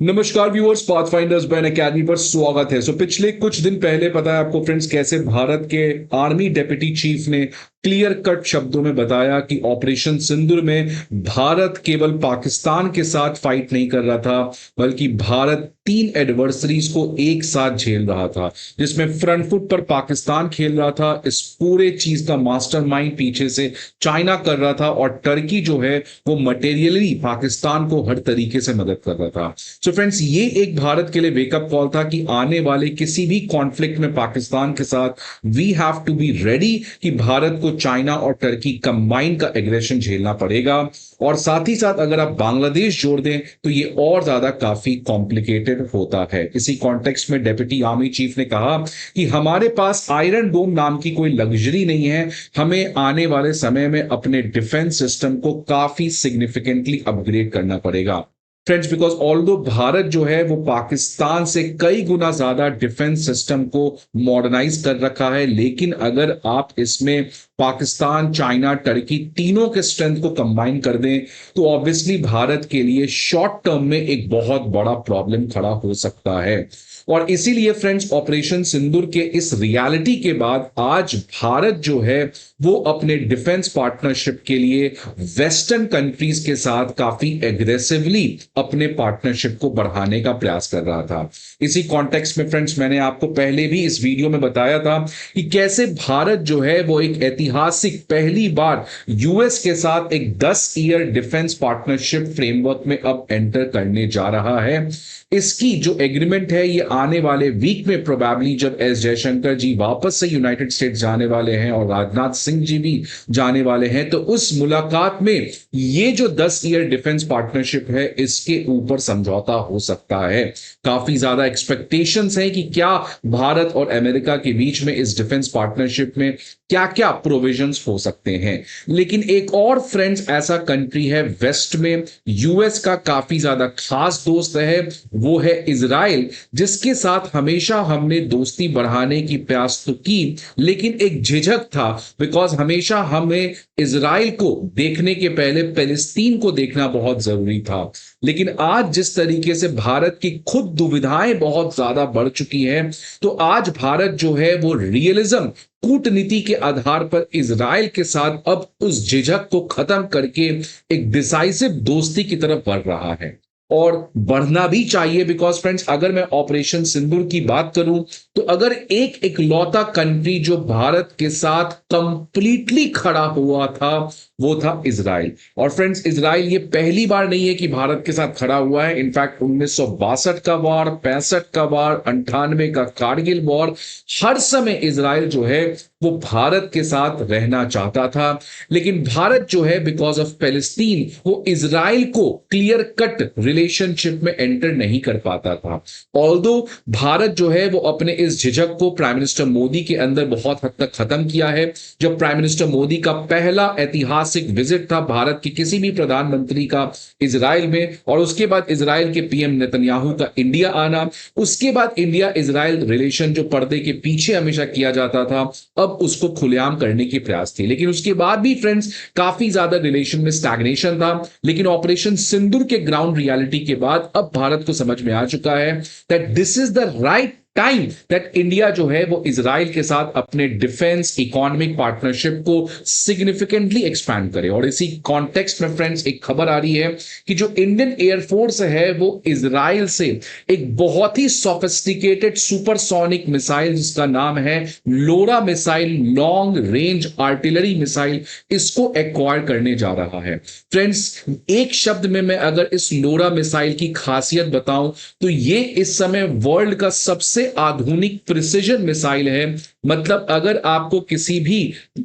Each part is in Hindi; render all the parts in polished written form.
नमस्कार व्यूअर्स, पाथफाइंडर्स बैन एकेडमी पर स्वागत है। पिछले कुछ दिन पहले पता है आपको फ्रेंड्स कैसे भारत के आर्मी डेप्यूटी चीफ ने क्लियर कट शब्दों में बताया कि ऑपरेशन सिंदूर में भारत केवल पाकिस्तान के साथ फाइट नहीं कर रहा था, बल्कि भारत 3 एडवर्सरीज को एक साथ झेल रहा था, जिसमें फ्रंट फुट पर पाकिस्तान खेल रहा था। इस पूरे चीज का मास्टरमाइंड पीछे से चाइना कर रहा था और टर्की जो है वो मटेरियली पाकिस्तान को हर तरीके से मदद कर रहा था। सो फ्रेंड्स, ये एक भारत के लिए वेकअप कॉल था कि आने वाले किसी भी कॉन्फ्लिक्ट में पाकिस्तान के साथ we have to be ready कि भारत को चाइना और टर्की कंबाइन का एग्रेशन झेलना पड़ेगा। और साथ ही साथ अगर आप बांग्लादेश जोड़ दें तो ये और ज्यादा काफी कॉम्प्लिकेटेड होता है। इसी कॉन्टेक्स्ट में डेप्यूटी आर्मी चीफ ने कहा कि हमारे पास आयरन डोम नाम की कोई लग्जरी नहीं है, हमें आने वाले समय में अपने डिफेंस सिस्टम को काफी सिग्निफिकेंटली अपग्रेड करना पड़ेगा। फ्रेंड्स, बिकॉज ऑल्दो भारत जो है वो पाकिस्तान से कई गुना ज्यादा डिफेंस सिस्टम को मॉडर्नाइज कर रखा है, लेकिन अगर आप इसमें पाकिस्तान, चाइना, टर्की तीनों के स्ट्रेंथ को कंबाइन कर दें तो ऑब्वियसली भारत के लिए शॉर्ट टर्म में एक बहुत बड़ा प्रॉब्लम खड़ा हो सकता है। और इसीलिए फ्रेंड्स, ऑपरेशन सिंदूर के इस रियलिटी के बाद आज भारत जो है वो अपने डिफेंस पार्टनरशिप के लिए वेस्टर्न कंट्रीज के साथ काफी एग्रेसिवली अपने पार्टनरशिप को बढ़ाने का प्रयास कर रहा था। इसी कॉन्टेक्स्ट में फ्रेंड्स, मैंने आपको पहले भी इस वीडियो में बताया था कि कैसे भारत जो है वो एक ऐतिहासिक पहली बार यूएस के साथ एक 10 ईयर डिफेंस पार्टनरशिप फ्रेमवर्क में अब एंटर करने जा रहा है। इसकी जो एग्रीमेंट है ये आने वाले वीक में प्रोबेबली, जब एस जयशंकर जी वापस से यूनाइटेड स्टेट्स जाने वाले हैं और राजनाथ सिंह जी भी जाने वाले हैं, तो उस मुलाकात में ये जो 10 ईयर डिफेंस पार्टनरशिप है इसके ऊपर समझौता हो सकता है। काफी ज्यादा एक्सपेक्टेशंस हैं कि क्या भारत और अमेरिका के बीच में इस डिफेंस पार्टनरशिप में क्या क्या प्रोविजंस हो सकते हैं। लेकिन एक और फ्रेंड्स ऐसा कंट्री है वेस्ट में, यूएस का काफी ज्यादा खास दोस्त है, वो है इजराइल, जिसके साथ हमेशा हमने दोस्ती बढ़ाने की प्रयास तो की, लेकिन एक झिझक था, बिकॉज हमेशा हमें इजराइल को देखने के पहले फिलिस्तीन को देखना बहुत जरूरी था। लेकिन आज जिस तरीके से भारत की खुद दुविधाएं बहुत ज्यादा बढ़ चुकी है, तो आज भारत जो है वो रियलिज्म, कूटनीति के आधार पर इजराइल के साथ अब उस झिझक को खत्म करके एक डिसाइसिव दोस्ती की तरफ बढ़ रहा है। और बढ़ना भी चाहिए, बिकॉज फ्रेंड्स, अगर मैं ऑपरेशन सिंदूर की बात करूं तो अगर एक इकलौता कंट्री जो भारत के साथ कंप्लीटली खड़ा हुआ था वो था इजराइल। और फ्रेंड्स, इजराइल ये पहली बार नहीं है कि भारत के साथ खड़ा हुआ है। इनफैक्ट 1962 का वार, 65 का वार, 98 का कारगिल वॉर, हर समय इजराइल जो है वो भारत के साथ रहना चाहता था। लेकिन भारत जो है बिकॉज ऑफ पैलेस्टीन वो इजराइल को क्लियर कट रिलेशनशिप में एंटर नहीं कर पाता था। ऑल्दो भारत जो है वो अपने इस झिझक को प्राइम मिनिस्टर मोदी के अंदर बहुत हद तक खत्म किया है। जब प्राइम मिनिस्टर मोदी का पहला ऐतिहासिक विजिट था भारत के किसी भी प्रधानमंत्री का इजराइल में, और उसके बाद इजराइल के पीएम नेतन्याहू का इंडिया आना, उसके बाद इंडिया इजराइल रिलेशन जो पर्दे के पीछे हमेशा किया जाता था अब उसको खुलेआम करने की प्रयास थी। लेकिन उसके बाद भी फ्रेंड्स काफी ज्यादा रिलेशन में स्टैग्नेशन था। लेकिन ऑपरेशन सिंदूर के ग्राउंड रियलिटी के बाद अब भारत को समझ में आ चुका है that this is the right time that India जो है वो इजराइल के साथ अपने डिफेंस इकोनॉमिक पार्टनरशिप को सिग्निफिकेंटली एक्सपैंड करे। और इसी कॉन्टेक्स्ट में फ्रेंड्स एक खबर आ रही है कि जो इंडियन एयरफोर्स है वो इजराइल से एक बहुत ही सोफिस्टिकेटेड सुपरसोनिक मिसाइल जिसका नाम है LORA missile, long range artillery missile, इसको एक्वायर करने जा रहा है। फ्रेंड्स, एक शब्द में मैं अगर इस लोरा मिसाइल की खासियत बताऊं तो ये इस समय वर्ल्ड का सबसे आधुनिक प्रिसिजन मिसाइल है। मतलब अगर आपको किसी भी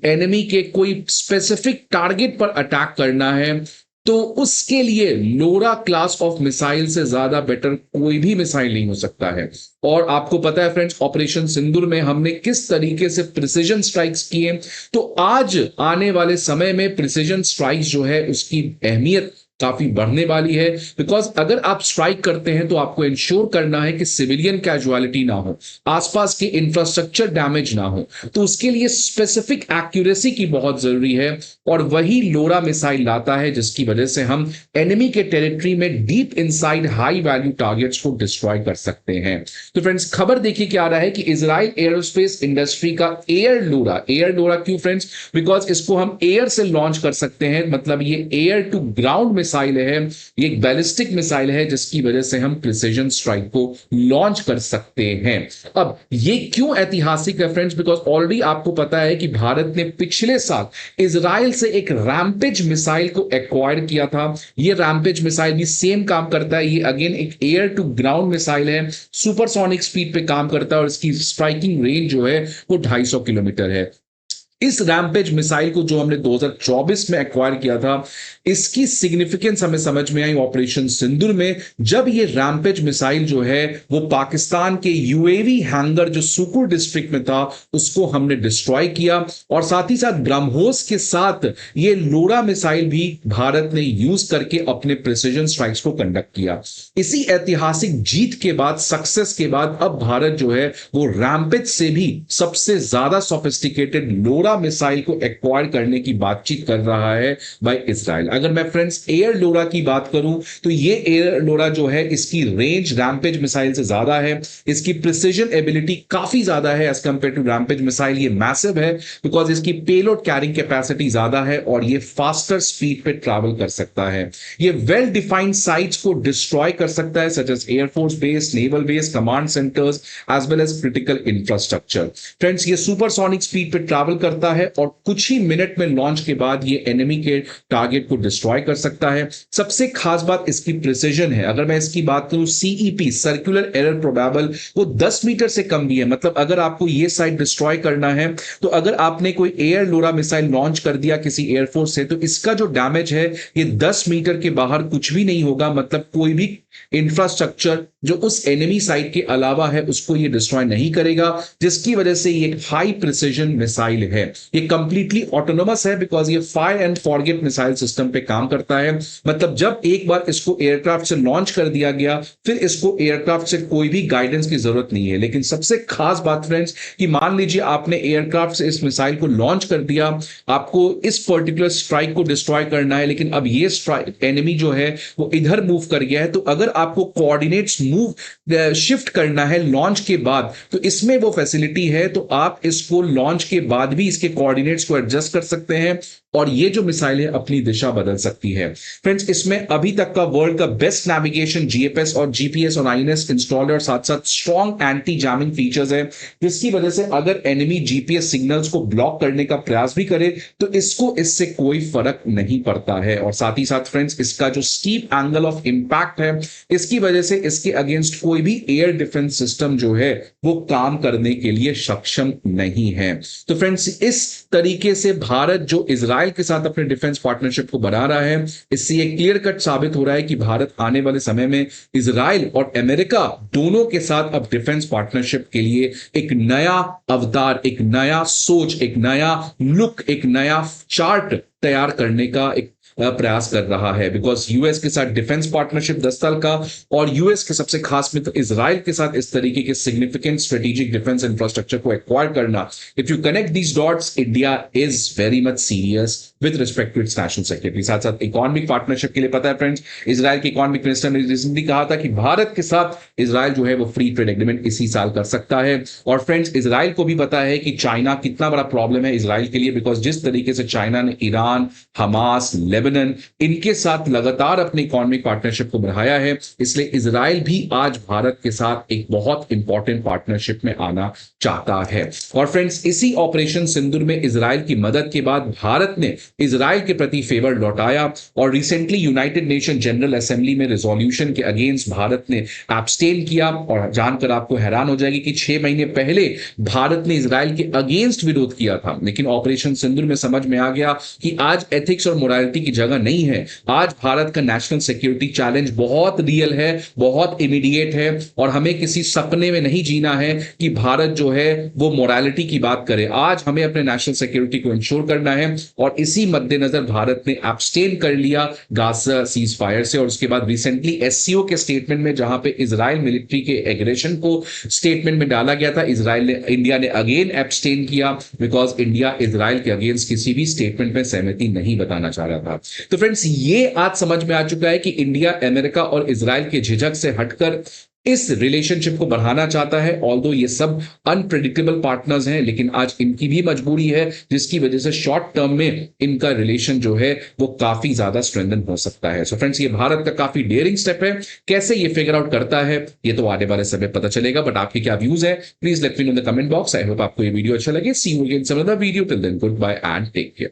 एनिमी के कोई स्पेसिफिक टारगेट पर अटैक करना है तो उसके लिए लोरा क्लास ऑफ मिसाइल से ज्यादा बेटर कोई भी मिसाइल नहीं हो सकता है। और आपको पता है फ्रेंड्स, ऑपरेशन सिंदूर में हमने किस तरीके से प्रिसिजन स्ट्राइक्स किए, तो आज आने वाले समय में प्रिसिजन स्ट्राइक्स जो है उसकी अहमियत काफी बढ़ने वाली है, बिकॉज अगर आप स्ट्राइक करते हैं तो आपको इंश्योर करना है कि सिविलियन कैजुअलिटी ना हो, आसपास के इंफ्रास्ट्रक्चर डैमेज ना हो, तो उसके लिए स्पेसिफिक एक्यूरेसी की बहुत जरूरी है, और वही लोरा मिसाइल लाता है जिसकी वजह से हम एनिमी के टेरिटरी में deep inside high value targets को डिस्ट्रॉय कर सकते हैं। तो फ्रेंड्स, खबर देखिए क्या आ रहा है कि इजराइल एरोस्पेस इंडस्ट्री का एयर लोरा क्यों फ्रेंड्स, बिकॉज इसको हम एयर से लॉन्च कर सकते हैं, मतलब ये एयर टू ग्राउंड मिसाइल है, ये एक बैलिस्टिक मिसाइल है जिसकी वजह से हम प्रिसिजन स्ट्राइक को लॉन्च कर सकते हैं। अब ये क्यों ऐतिहासिक है फ्रेंड्स, बिकॉज ऑलरेडी आपको पता है कि भारत ने पिछले साल इजराइल से एक रैम्पेज मिसाइल को एक्वायर किया था। ये रैम्पेज मिसाइल भी सेम काम करता है, ये अगेन एक एयर टू ग्राउंड मिसाइल है, सुपरसोनिक स्पीड पे काम करता है और इसकी स्ट्राइकिंग रेंज जो है वो 250 किलोमीटर है। इस रैम्पेज मिसाइल को जो हमने 2024 में एक्वायर किया था, इसकी सिग्निफिकेंस हमें समझ में आई ऑपरेशन सिंदूर में, जब ये रैम्पेज मिसाइल जो है वो पाकिस्तान के यूएवी हैंगर जो सुकुर डिस्ट्रिक्ट में था उसको हमने डिस्ट्रॉय किया, और साथ ही साथ ब्रह्मोस के साथ ये लोरा मिसाइल भी भारत ने यूज करके अपने प्रिसिजन स्ट्राइक्स को कंडक्ट किया। इसी ऐतिहासिक जीत के बाद, सक्सेस के बाद, अब भारत जो है वो रैम्पेज से भी सबसे ज्यादा सोफिस्टिकेटेड लोरा मिसाइल को एक्वायर करने की बातचीत कर रहा है बाय इजराइल। अगर मैं फ्रेंड्स एयर लोरा की बात करूं तो ये एयर लोरा जो है इसकी रेंज रैम्पेज मिसाइल से ज्यादा है, इसकी प्रिसिजन एबिलिटी काफी ज्यादा है as compared to Rampage missile. ये मैसिव है बिकॉज इसकी पेलोड कैरिंग कैपेसिटी ज्यादा है और ये फास्टर स्पीड पे ट्रैवल कर सकता है। ये वेल डिफाइंड साइट्स को डिस्ट्रॉय कर सकता है such as air force base, naval base, command centres as well as critical infrastructure. Friends, ये सुपरसोनिक स्पीड पे ट्रैवल करता है और कुछ ही मिनट में लॉन्च के बाद ये एनिमी के टारगेट को डिस्ट्रॉय कर सकता है। सबसे खास बात इसकी प्रिसिजन है। अगर मैं इसकी बात करूं, सीईपी सर्कुलर एरर प्रोबेबल वो 10 मीटर से कम भी है, मतलब अगर आपको ये साइट डिस्ट्रॉय करना है तो अगर आपने कोई एयर लोरा मिसाइल लॉन्च कर दिया किसी एयरफोर्स से तो इसका जो डैमेज है ये 10 मीटर के बाहर कुछ भी नहीं होगा, मतलब कोई भी इंफ्रास्ट्रक्चर जो उस एनिमी साइट के अलावा है उसको ये डिस्ट्रॉय नहीं करेगा, जिसकी वजह से ये हाई प्रिसिजन मिसाइल है। ये कंप्लीटली ऑटोनोमस है बिकॉज ये fire and forget missile system पे काम करता है, मतलब जब एक बार इसको एयरक्राफ्ट से लॉन्च कर दिया गया फिर इसको एयरक्राफ्ट से कोई भी गाइडेंस की जरूरत नहीं है। लेकिन सबसे खास बात फ्रेंड्स कि मान लीजिए आपने एयरक्राफ्ट से इस मिसाइल को लॉन्च कर दिया, आपको इस पर्टिकुलर स्ट्राइक को डिस्ट्रॉय करना है, लेकिन अब ये स्ट्राइक एनिमी जो है वो इधर मूव कर गया है, तो अगर आपको कोऑर्डिनेट्स मूव शिफ्ट करना है लॉन्च के बाद तो इसमें वो फैसिलिटी है, तो आप इसको लॉन्च के बाद भी इसके कोऑर्डिनेट्स को एडजस्ट कर सकते हैं और ये जो मिसाइल है अपनी दिशा बदल सकती है। फ्रेंड्स, इसमें अभी तक का वर्ल्ड का बेस्ट नेविगेशन, जीएपीएस और जीपीएस और आईएनएस इंस्टॉलर, साथ साथ स्ट्रॉन्ग एंटी जैमिंग फीचर्स है, जिसकी वजह से अगर एनिमी जीपीएस सिग्नल्स को ब्लॉक करने का प्रयास भी करे तो इसको इससे कोई फर्क नहीं पड़ता है। और साथ ही साथ फ्रेंड्स, इसका जो स्टीप एंगल ऑफ इंपैक्ट है इसकी वजह से इसके अगेंस्ट कोई भी एयर डिफेंस सिस्टम जो है वो काम करने के लिए सक्षम नहीं है। तो फ्रेंड्स, इस तरीके से भारत जो इजराइल के साथ अपने डिफेंस पार्टनरशिप को बढ़ा रहा है, इससे ये क्लियर कट साबित हो रहा है कि भारत आने वाले समय में इजराइल और अमेरिका दोनों के साथ अब डिफेंस पार्टनरशिप के लिए एक नया अवतार, एक नया सोच, एक नया लुक, एक नया चार्ट तैयार करने का एक प्रयास कर रहा है। बिकॉज यूएस के साथ डिफेंस पार्टनरशिप 10 साल का और यूएस के सबसे खास मित्र इजराइल के साथ इस तरीके के सिग्निफिकेंट स्ट्रेटेजिक डिफेंस इंफ्रास्ट्रक्चर को एक्वायर करना, if you connect these dots, India is very much serious with respect to its national security. साथ साथ इकोनॉमिक पार्टनरशिप के लिए पता है फ्रेंड्स, इजराइल के इकोनॉमिक मिनिस्टर ने रिसेंटली कहा था कि भारत के साथ इजराइल जो है वो फ्री ट्रेड एग्रीमेंट इसी साल कर सकता है। और फ्रेंड्स, इजराइल को भी पता है कि चाइना कितना बड़ा प्रॉब्लम है इजराइल के लिए, बिकॉज जिस तरीके से चाइना ने ईरान, हमास, लेबनान इनके साथ लगातार अपनी इकोनॉमिक पार्टनरशिप को बढ़ाया है, इसलिए इजराइल भी आज भारत के साथ एक बहुत इंपॉर्टेंट पार्टनरशिप में आना चाहता है। और फ्रेंड्स, इसी ऑपरेशन सिंदूर में इजराइल की मदद के बाद भारत ने इजराइल के प्रति फेवर लौटाया और recently United nation general assembly में रिजोल्यूशन के अगेंस्ट भारत ने एब्सटेन किया। और जानकर आपको हैरान हो जाएगी कि 6 महीने पहले भारत ने इजराइल के अगेंस्ट विरोध किया था, लेकिन ऑपरेशन सिंदूर में समझ में आ गया कि आज एथिक्स और मोरालिटी की जगह नहीं है। आज भारत का नेशनल सिक्योरिटी चैलेंज बहुत रियल है, बहुत इमीडिएट है और हमें किसी सपने में नहीं जीना है कि भारत जो है वो मोरालिटी की बात करे। आज हमें अपने नेशनल सिक्योरिटी को इंश्योर करना है और इसी मद्देनजर भारत ने एब्सटेन कर लिया गाजा सीज फायर से। और उसके बाद रिसेंटली एससीओ के स्टेटमेंट में जहां पे इजराइल मिलिट्री के एग्रेशन को स्टेटमेंट में डाला गया था, इंडिया ने अगेन एब्सटेन किया, बिकॉज इंडिया इजराइल के अगेंस्ट किसी भी स्टेटमेंट में सहमति नहीं बताना चाह रहा था। तो फ्रेंड्स, ये आज समझ में आ चुका है कि इंडिया अमेरिका और इजराइल के झिझक से हटकर इस रिलेशनशिप को बढ़ाना चाहता है। ऑल्दो ये सब अनप्रेडिक्टेबल पार्टनर्स हैं, लेकिन आज इनकी भी मजबूरी है, जिसकी वजह से शॉर्ट टर्म में इनका रिलेशन जो है वो काफी ज्यादा स्ट्रेंथन हो सकता है। सो फ्रेंड्स, ये भारत का काफी डेयरिंग स्टेप है। कैसे ये फिगर आउट करता है ये तो आने वाले समय पता चलेगा, बट आपके क्या व्यूज है please let me know in the comment box. I hope आपको ये वीडियो अच्छा लगे। See you again some other video, till then good bye and take care.